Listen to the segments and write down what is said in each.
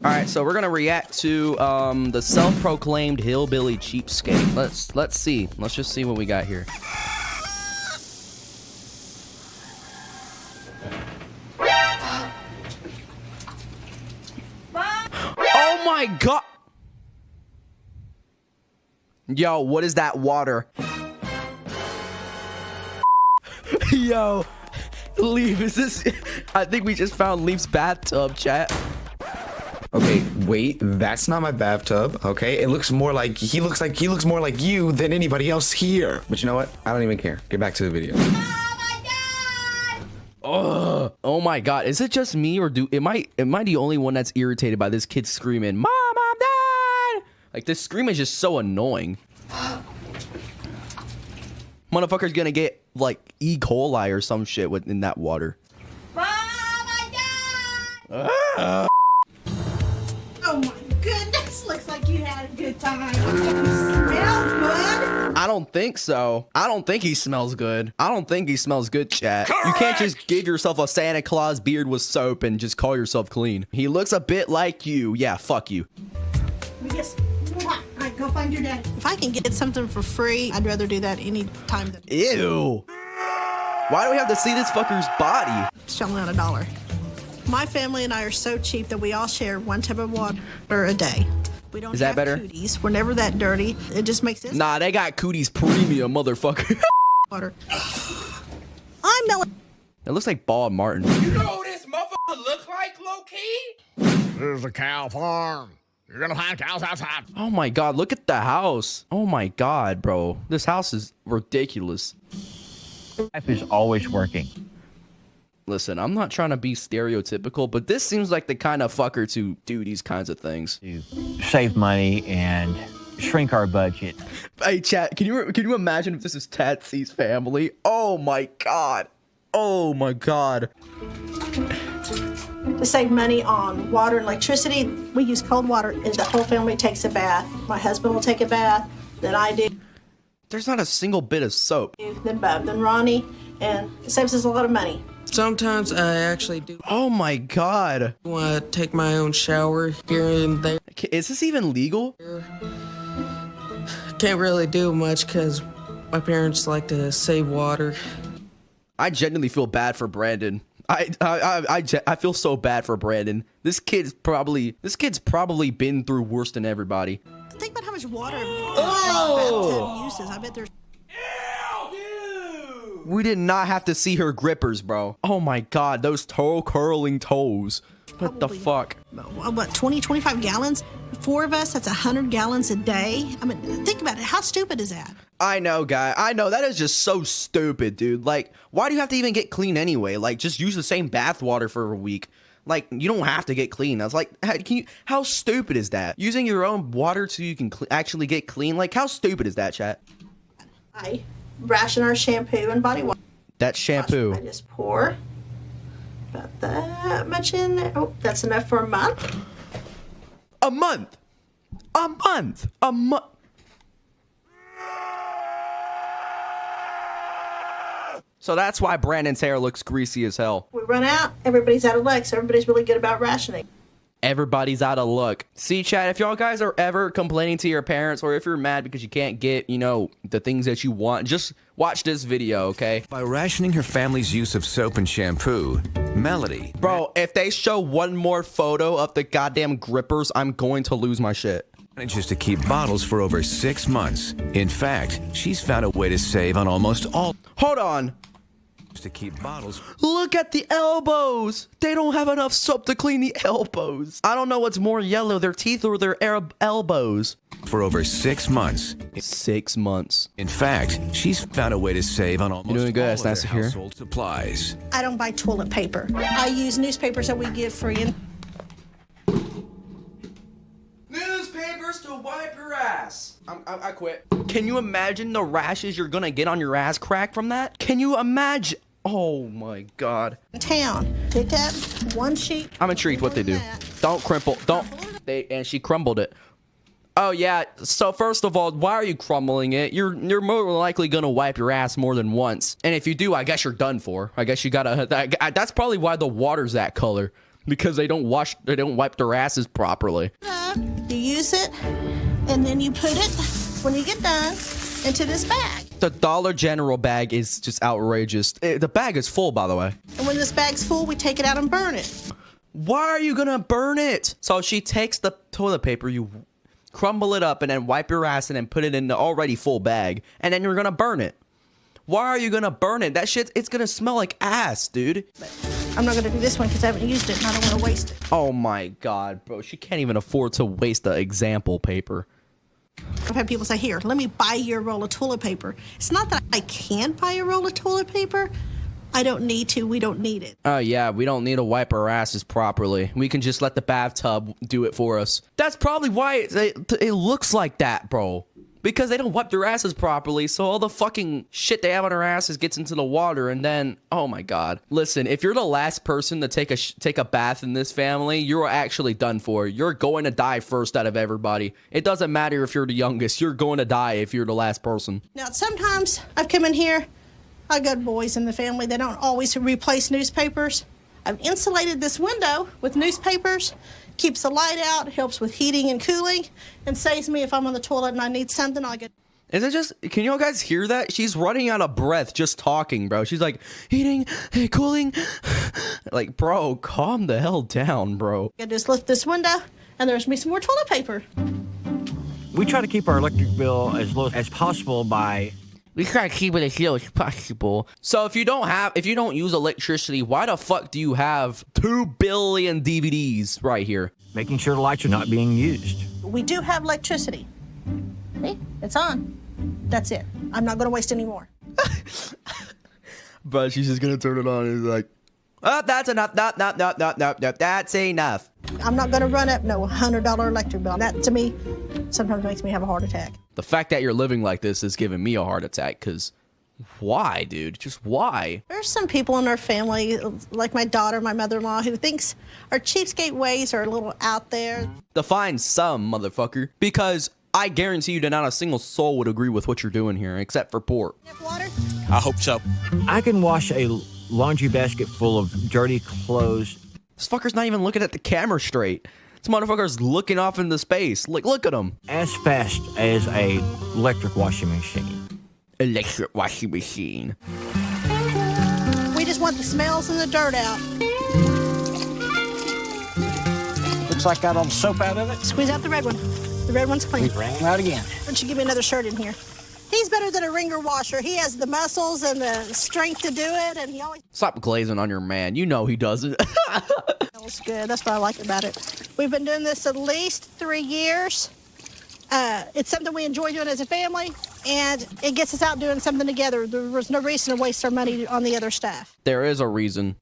All right, so we're gonna react to the self-proclaimed hillbilly cheapskate. Let's see. Let's just see what we got here. Oh my god! Yo, what is that water? Yo, Leaf, is this? I think we just found Leaf's bathtub, chat. Okay, wait, that's not my bathtub. Okay, it looks more like he looks more like you than anybody else here. But you know what? I don't even care. Get back to the video. Oh my god! Ugh. Oh my god, is it just me or am I the only one that's irritated by this kid screaming, "Mom, I'm dead!" Like this scream is just so annoying. Motherfucker's gonna get like E. coli or some shit in that water. Mom, I died! Oh my goodness, looks like you had a good time. Smells good. I don't think so. I don't think he smells good. I don't think he smells good, chat. Correct. You can't just give yourself a Santa Claus beard with soap and just call yourself clean. He looks a bit like you. Yeah, fuck you. Yes. All right, go find your dad. If I can get something for free, I'd rather do that any time than. Ew. Why do we have to see this fucker's body? Shelling out $1. My family and I are so cheap that we all share one tub of water a day. We don't Is that have better? Cooties. We're never that dirty. It just makes sense. Nah, they got cooties premium, motherfucker. Water. I'm Melon. It looks like Bald Martin. You know what this motherfucker look like, low-key? This is a cow farm. You're gonna find cows outside. Oh my god, look at the house. Oh my god, bro. This house is ridiculous. Life is always working. Listen, I'm not trying to be stereotypical, but this seems like the kind of fucker to do these kinds of things. To save money and shrink our budget. Hey, chat, can you imagine if this is Tatsy's family? Oh my god. Oh my god. To save money on water and electricity, we use cold water, and the whole family takes a bath. My husband will take a bath, then I do. There's not a single bit of soap. Then Bub, then Ronnie, and it saves us a lot of money. Sometimes I actually do Oh my god. want to take my own shower here and there. Is this even legal? Can't really do much because my parents like to save water. I genuinely feel bad for Brandon. I feel so bad for Brandon. This kid's probably been through worse than everybody. Think about how much water bathtub uses. I bet there's. We did not have to see her grippers, bro. Oh my god, those toe curling toes. What the fuck? What, 20, 25 gallons? 4 of us, that's 100 gallons a day. I mean, think about it. How stupid is that? I know, guy. I know. That is just so stupid, dude. Like, why do you have to even get clean anyway? Like, just use the same bath water for a week. Like, you don't have to get clean. I was like, how stupid is that? Using your own water so you can actually get clean? Like, how stupid is that, chat? I ration our shampoo and body wash. That's shampoo. I just pour about that much in there. Oh, that's enough for a month. A month. A month. A month. So that's why Brandon's hair looks greasy as hell. We run out, everybody's out of luck, so everybody's really good about rationing. Everybody's out of luck. See, chat, if y'all guys are ever complaining to your parents or if you're mad because you can't get, you know, the things that you want, just watch this video, okay? By rationing her family's use of soap and shampoo, Melody... Bro, if they show one more photo of the goddamn grippers, I'm going to lose my shit. ...manages to keep bottles for over 6 months. In fact, she's found a way to save on almost all... Hold on. ...to keep bottles... Look at the elbows. They don't have enough soap to clean the elbows. I don't know what's more yellow, their teeth or their elbows. ...for over 6 months. 6 months. In fact, she's found a way to save on almost doing good. all That's of nice their to hear. household supplies. I don't buy toilet paper. I use newspapers that we get free. Newspapers to wipe your ass. I quit. Can you imagine the rashes you're gonna get on your ass crack from that? Can you imagine? Oh my god. Town. Pick up one sheet. I'm intrigued what they do. Don't crumple. Don't. And she crumbled it. Oh yeah. So first of all, why are you crumbling it? You're more likely gonna wipe your ass more than once. And if you do, I guess you're done for. I guess you gotta. That's probably why the water's that color. because they don't wipe their asses properly. You use it, and then you put it, when you get done, into this bag. The Dollar General bag is just outrageous. The bag is full, by the way. And when this bag's full, we take it out and burn it. Why are you gonna burn it? So she takes the toilet paper, you crumble it up, and then wipe your ass and then put it in the already full bag, and then you're gonna burn it. Why are you gonna burn it? That shit, it's gonna smell like ass, dude. But I'm not gonna do this one because I haven't used it and I don't want to waste it. Oh my god, bro. She can't even afford to waste the example paper. I've had people say, here, let me buy you a roll of toilet paper. It's not that I can't buy a roll of toilet paper. I don't need to. We don't need it. Oh, yeah, we don't need to wipe our asses properly. We can just let the bathtub do it for us. That's probably why it looks like that, bro. Because they don't wipe their asses properly, so all the fucking shit they have on their asses gets into the water, and then, oh my god. Listen, if you're the last person to take a bath in this family, you're actually done for. You're going to die first out of everybody. It doesn't matter if you're the youngest. You're going to die if you're the last person. Now, sometimes I've come in here, I've got boys in the family. They don't always replace newspapers. I've insulated this window with newspapers. Keeps the light out, helps with heating and cooling, and saves me if I'm on the toilet and I need something, I'll get... Is it just... Can you guys hear that? She's running out of breath just talking, bro. She's like, heating, cooling. Like, bro, calm the hell down, bro. I just lift this window, and there's me some more toilet paper. We try to keep our electric bill as low as possible by... We try to keep it as low as possible. So if you don't use electricity, why the fuck do you have 2 billion DVDs right here? making sure the lights are not being used. We do have electricity. See? It's on. That's it. I'm not going to waste any more. But she's just going to turn it on and is like, oh, that's enough. No, that's enough. I'm not going to run up no $100 electric bill. That, to me, sometimes makes me have a heart attack. The fact that you're living like this is giving me a heart attack, because why, dude? Just why? There's some people in our family, like my daughter, my mother-in-law, who thinks our cheapskate ways are a little out there. Define some, motherfucker. Because I guarantee you that not a single soul would agree with what you're doing here, except for Port. Water? I hope so. I can wash a laundry basket full of dirty clothes. This fucker's not even looking at the camera straight. This motherfucker's looking off into space. Like, look at him. As fast as a electric washing machine. Electric washing machine. We just want the smells and the dirt out. Looks like got all the soap out of it. Squeeze out the red one. The red one's clean. Bring him out again. Why don't you give me another shirt in here? He's better than a ringer washer. He has the muscles and the strength to do it, and he always Stop glazing on your man. You know he doesn't. smells good. That's what I like about it. We've been doing this at least 3 years. It's something we enjoy doing as a family, and it gets us out doing something together. There was no reason to waste our money on the other staff. There is a reason.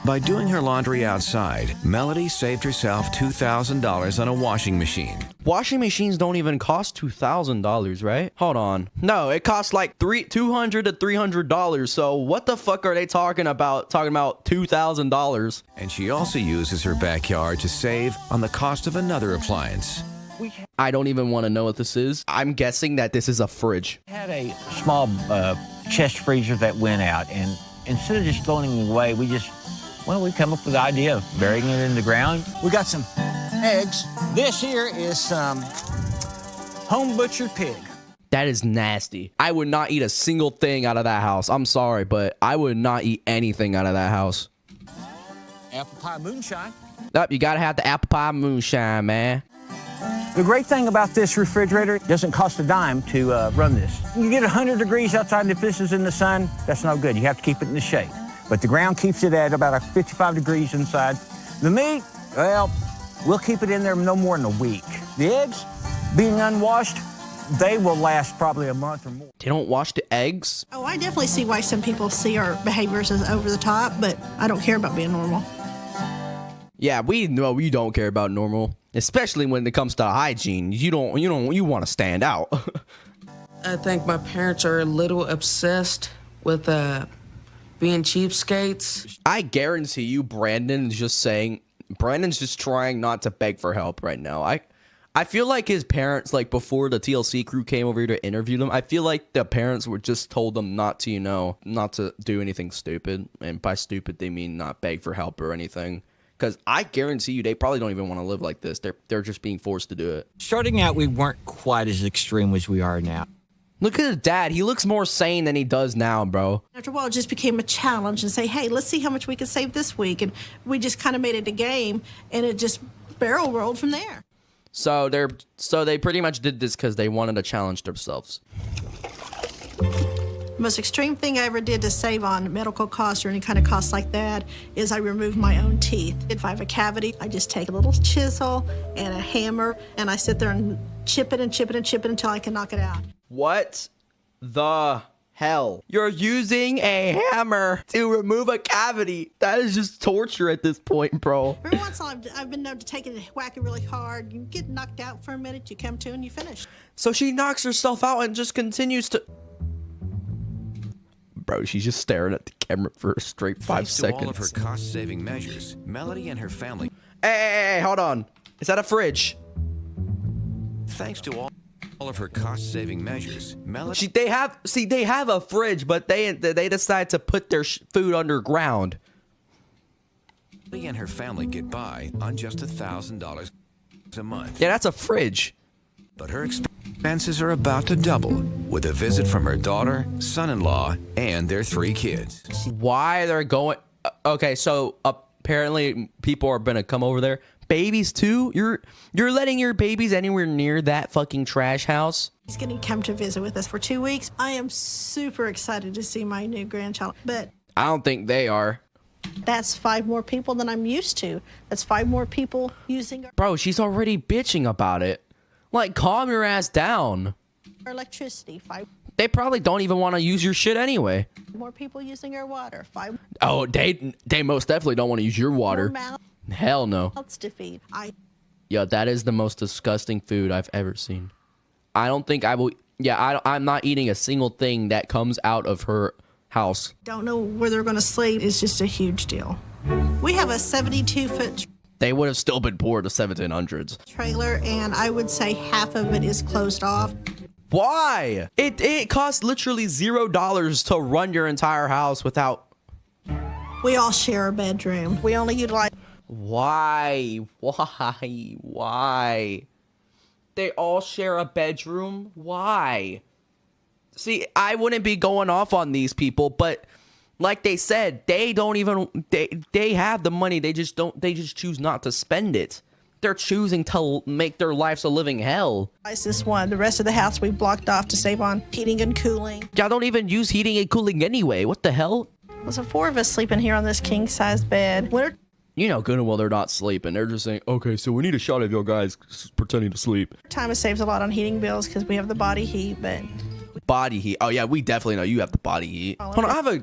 By doing her laundry outside, Melody saved herself $2,000 on a washing machine. Washing machines don't even cost $2,000, right? Hold on. No, it costs like $200 to $300. So what the fuck are they talking about? Talking about $2,000? And she also uses her backyard to save on the cost of another appliance. I don't even want to know what this is. I'm guessing that this is a fridge. We had a small chest freezer that went out, and instead of just throwing it away, we come up with the idea of burying it in the ground. We got some eggs. This here is some home butchered pig. That is nasty. I would not eat a single thing out of that house. I'm sorry, but I would not eat anything out of that house. Apple pie moonshine. Nope, you gotta have the apple pie moonshine, man. The great thing about this refrigerator, it doesn't cost a dime to run this. You get 100 degrees outside, and if this is in the sun, that's no good. You have to keep it in the shade. But the ground keeps it at about 55 degrees inside. The meat, well, we'll keep it in there no more than a week. The eggs, being unwashed, they will last probably a month or more. They don't wash the eggs? Oh, I definitely see why some people see our behaviors as over the top, but I don't care about being normal. Yeah, we know you don't care about normal, especially when it comes to hygiene. You want to stand out. I think my parents are a little obsessed with being cheapskates. I guarantee you Brandon's just trying not to beg for help right now. I feel like his parents, like before the TLC crew came over here to interview them, I feel like the parents were just told them not to, not to do anything stupid. And by stupid, they mean not beg for help or anything. Because I guarantee you, they probably don't even want to live like this. They're just being forced to do it. Starting out, we weren't quite as extreme as we are now. Look at his dad. He looks more sane than he does now, bro. After a while, it just became a challenge and say, hey, let's see how much we can save this week. And we just kind of made it a game, and it just barrel rolled from there. So they pretty much did this because they wanted to challenge themselves. The most extreme thing I ever did to save on medical costs or any kind of costs like that is I removed my own teeth. If I have a cavity, I just take a little chisel and a hammer, and I sit there and chip it and chip it and chip it until I can knock it out. What the hell? You're using a hammer to remove a cavity. That is just torture at this point, bro. Every once in a while, I've been known to take it and whack it really hard. You get knocked out for a minute, you come to, and you finish. So she knocks herself out and just continues to... Bro, she's just staring at the camera for a straight 5 Thanks seconds. to all of her cost-saving measures, Melody and her family. Hey, hold on. Is that a fridge? Thanks to all of her cost-saving measures, Melody. They have a fridge, but they decide to put their food underground. And her family get by on just $1,000 a month. Yeah, that's a fridge. But her expenses are about to double with a visit from her daughter, son-in-law, and their 3 kids. Why they're going... Okay, so apparently people are gonna come over there. Babies too? You're letting your babies anywhere near that fucking trash house? He's going to come to visit with us for 2 weeks. I am super excited to see my new grandchild, but I don't think they are. that's 5 more people than I'm used to. That's 5 more people using Bro, she's already bitching about it. Like, calm your ass down. our electricity. 5 They probably don't even want to use your shit anyway. more people using our water. 5 Oh, they most definitely don't want to use your more water. mouths Hell no. to feed. Yeah, that is the most disgusting food I've ever seen. I don't think I will... Yeah, I'm not eating a single thing that comes out of her house. Don't know where they're going to sleep. It's just a huge deal. We have a 72-foot They would have still been poor to 1700s. trailer, and I would say half of it is closed off. Why? It costs literally $0 to run your entire house without... We all share a bedroom. We only utilize... Why? They all share a bedroom? Why? See, I wouldn't be going off on these people, but like they said, they don't even... They have the money, they just choose not to spend it. They're choosing to make their lives a living hell. This one. The rest of the house we blocked off to save on heating and cooling. Y'all don't even use heating and cooling anyway. What the hell? There's 4 of us sleeping here on this king-size bed. You know good and well they're not sleeping. They're just saying, okay, so we need a shot of y'all guys pretending to sleep. Time it saves a lot on heating bills because we have the body heat, but... Body heat. Oh, yeah, we definitely know you have the body heat. Hold on,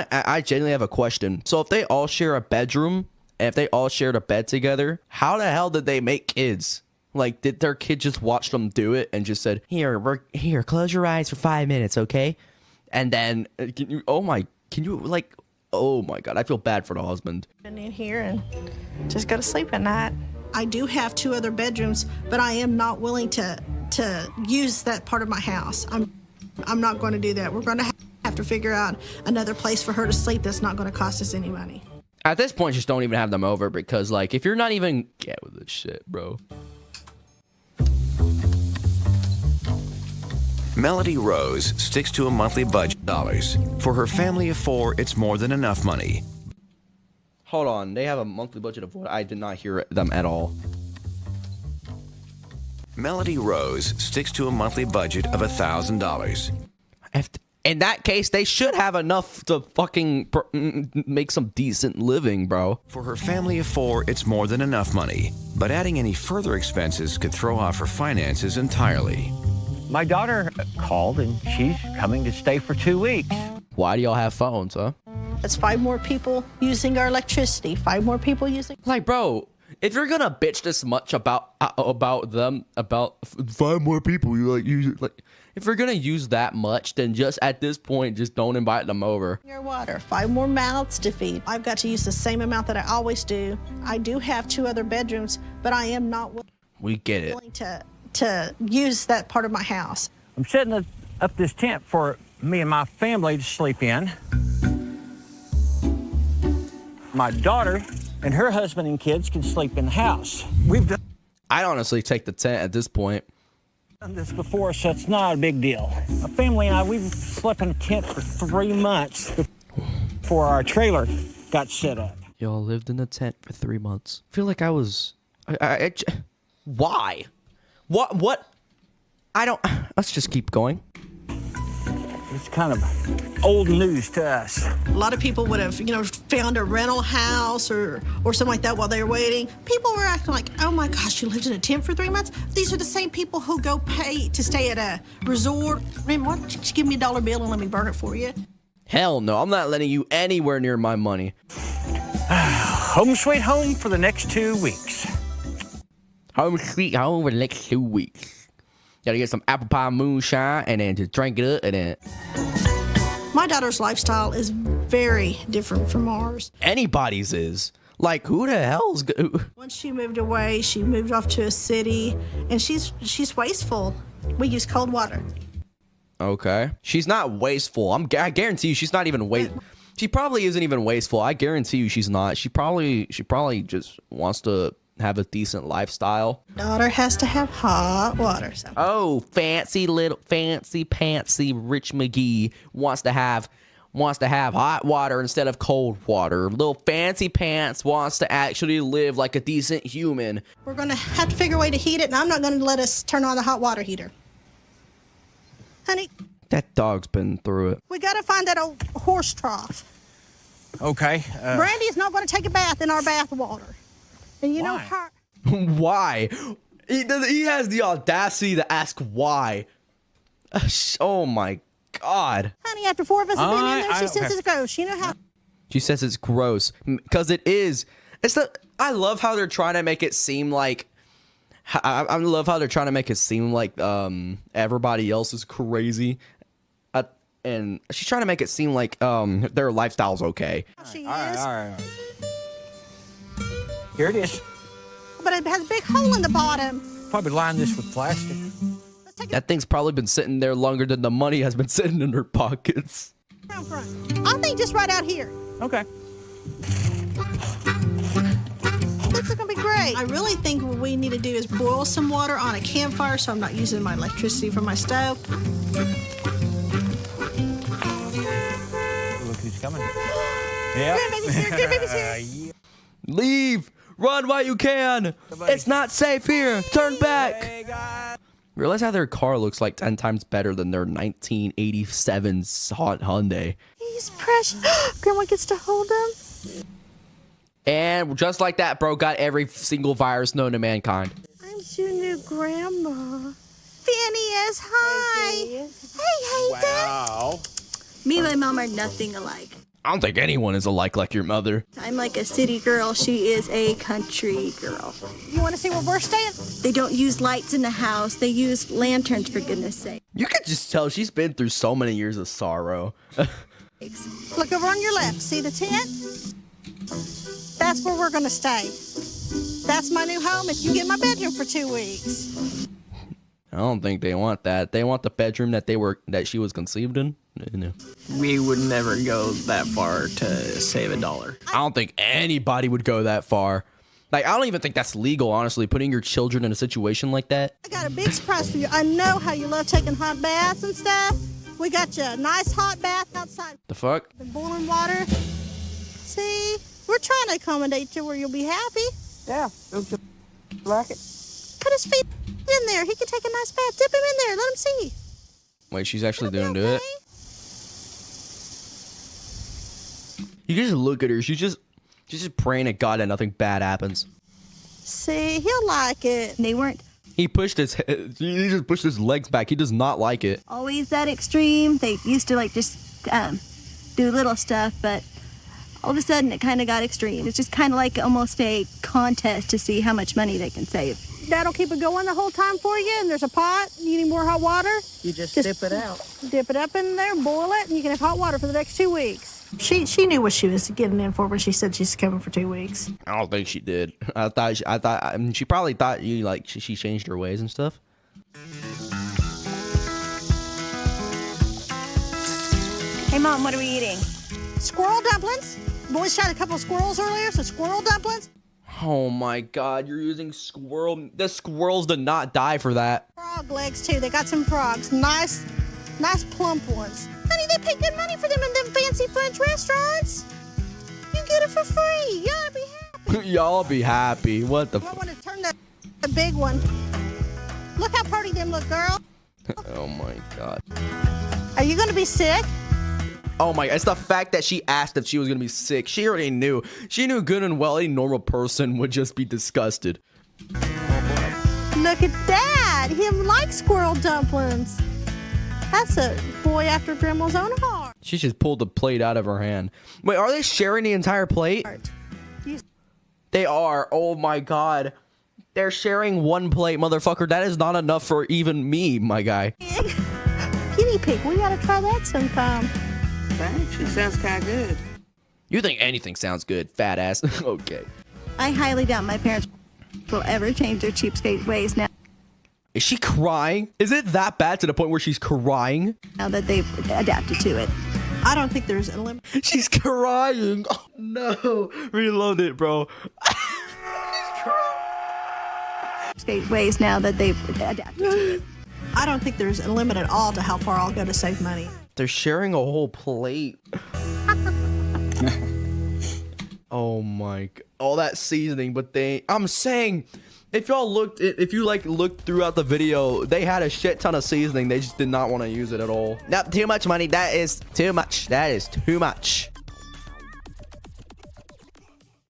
I genuinely have a question. So if they all share a bedroom, and if they all shared a bed together, how the hell did they make kids? Like, did their kid just watch them do it and just said, here, close your eyes for 5 minutes, okay? And then, oh my God, I feel bad for the husband. In here and just go to sleep at night. I do have 2 other bedrooms, but I am not willing to use that part of my house. I'm not going to do that. We're going to have to figure out another place for her to sleep that's not going to cost us any money. At this point, just don't even have them over because, like, if you're not even... Get with this shit, bro. Melody Rose sticks to a monthly budget dollars. For her family of 4, it's more than enough money. Hold on, they have a monthly budget of what? I did not hear them at all. Melody Rose sticks to a monthly budget of $1,000. In that case, they should have enough to fucking make some decent living, bro. For her family of 4, it's more than enough money. But adding any further expenses could throw off her finances entirely. My daughter called, and she's coming to stay for 2 weeks. Why do y'all have phones, huh? That's 5 more people using our electricity. 5 more people using... Like, bro, if you're gonna bitch this much about 5 more people, if you're gonna use that much, then just at this point, just don't invite them over. Your water. 5 more mouths to feed. I've got to use the same amount that I always do. I do have 2 other bedrooms, but I am not We get it. willing to use that part of my house. I'm setting up this tent for me and my family to sleep in. My daughter and her husband and kids can sleep in the house. We've done I'd honestly take the tent at this point. this before, so it's not a big deal. My family and I, we've slept in a tent for 3 months before our trailer got set up. Y'all lived in a tent for 3 months. I feel like I was... why? What? I don't... Let's just keep going. It's kind of old news to us. A lot of people would have, found a rental house or something like that while they were waiting. People were acting like, oh my gosh, you lived in a tent for 3 months? These are the same people who go pay to stay at a resort. I mean, why don't you just give me a $1 bill and let me burn it for you? Hell no, I'm not letting you anywhere near my money. Home sweet home for the next 2 weeks. Home sweet home for the next 2 weeks. Gotta get some apple pie moonshine and then just drink it up and then... My daughter's lifestyle is very different from ours. Anybody's is. Like, who the hell's... Once she moved away, she moved off to a city, and she's wasteful. We use cold water. Okay. She's not wasteful. I guarantee you she's not even She probably isn't even wasteful. I guarantee you she's not. She probably just wants to have a decent lifestyle. Daughter has to have hot water. So. Oh, fancy pantsy Rich McGee wants to have hot water instead of cold water. Little fancy pants wants to actually live like a decent human. We're gonna have to figure a way to heat it, and I'm not gonna let us turn on the hot water heater. Honey, That dog's been through it. we gotta find that old horse trough. Okay. Brandy's not gonna take a bath in our bath water. And you know Why? her. Why? He has the audacity to ask why. Oh my God. Honey, after 4 of us have been in there, she says okay. it's gross. You know how. She says it's gross because it is. I love how they're trying to make it seem like. I love how they're trying to make it seem like everybody else is crazy, and she's trying to make it seem like their lifestyle's okay. She is. All right. Here it is. But it has a big hole in the bottom. Probably line this with plastic. Let's take it That thing's probably been sitting there longer than the money has been sitting in her pockets. down front. I think just right out here. Okay. This is gonna be great. I really think what we need to do is boil some water on a campfire so I'm not using my electricity from my stove. Look who's coming. Yeah. Grandbaby's here, grandbaby's here. Leave! Run while you can! It's not safe here! Turn back! Realize how their car looks like 10 times better than their 1987 Hyundai. He's precious. Grandma gets to hold him. And just like that, bro got every single virus known to mankind. I'm your new grandma. Phineas, hi. Hey, Hayden. Me and my mom are nothing alike. I don't think anyone is alike like your mother. I'm like a city girl. She is a country girl. You want to see where we're staying? They don't use lights in the house. They use lanterns, for goodness sake. You can just tell she's been through so many years of sorrow. Look over on your left. See the tent? That's where we're going to stay. That's my new home if you get my bedroom for 2 weeks. I don't think they want that. They want the bedroom that she was conceived in. No. We would never go that far to save $1. I don't think anybody would go that far. Like, I don't even think that's legal, honestly, putting your children in a situation like that. I got a big surprise for you. I know how you love taking hot baths and stuff. We got you a nice hot bath outside. The fuck? The boiling water. See? We're trying to accommodate you where you'll be happy. Yeah. Like it. Put his feet in there. He can take a nice bath. Dip him in there. Let him see. Wait, she's actually It'll be doing it. okay. You just look at her. She's just praying to God that nothing bad happens. See, he'll like it. They weren't He just pushed his legs back. He does not like it. always that extreme. They used to like just do little stuff, but all of a sudden it kind of got extreme. It's just kind of like almost a contest to see how much money they can save. That'll keep it going the whole time for you. And there's a pot. You need more hot water. You just dip it out. Dip it up in there, boil it, and you can have hot water for the next 2 weeks. She knew what she was getting in for when she said she's coming for 2 weeks. I don't think she did. I mean, she probably thought you like she changed her ways and stuff. Hey, Mom, what are we eating? Squirrel dumplings. Boys shot a couple of squirrels earlier, so squirrel dumplings. Oh my God, you're using squirrel. The squirrels did not die for that. Frog legs too. They got some frogs. Nice plump ones. Honey, they pay good money for them in them fancy French restaurants. You get it for free. You ought to be happy. Y'all be happy. What the I want to turn the big one. Look how pretty them look, girl. Oh my God. Are you gonna be sick? Oh my, it's the fact that she asked if she was gonna be sick. She already knew. She knew good and well a normal person would just be disgusted. Look at that. Him like squirrel dumplings. That's a boy after grandma's own heart. She just pulled the plate out of her hand. Wait, are they sharing the entire plate? They are. Oh my God. They're sharing one plate, motherfucker. That is not enough for even me, my guy. Guinea pig. We gotta try that sometime. She sounds kind of good. You think anything sounds good, fat ass. Okay. I highly doubt my parents will ever change their cheapskate ways now Is she crying? Is it that bad to the point where she's crying? that they've adapted to it. I don't think there's a limit. She's crying. Oh no. Reload it, bro. Cheapskate ways now that they've adapted to it. I don't think there's a limit at all to how far I'll go to save money. They're sharing a whole plate. Oh my God. All that seasoning, but I'm saying, if you looked throughout the video, they had a shit ton of seasoning. They just did not want to use it at all. Nope, too much money. That is too much. That is too much.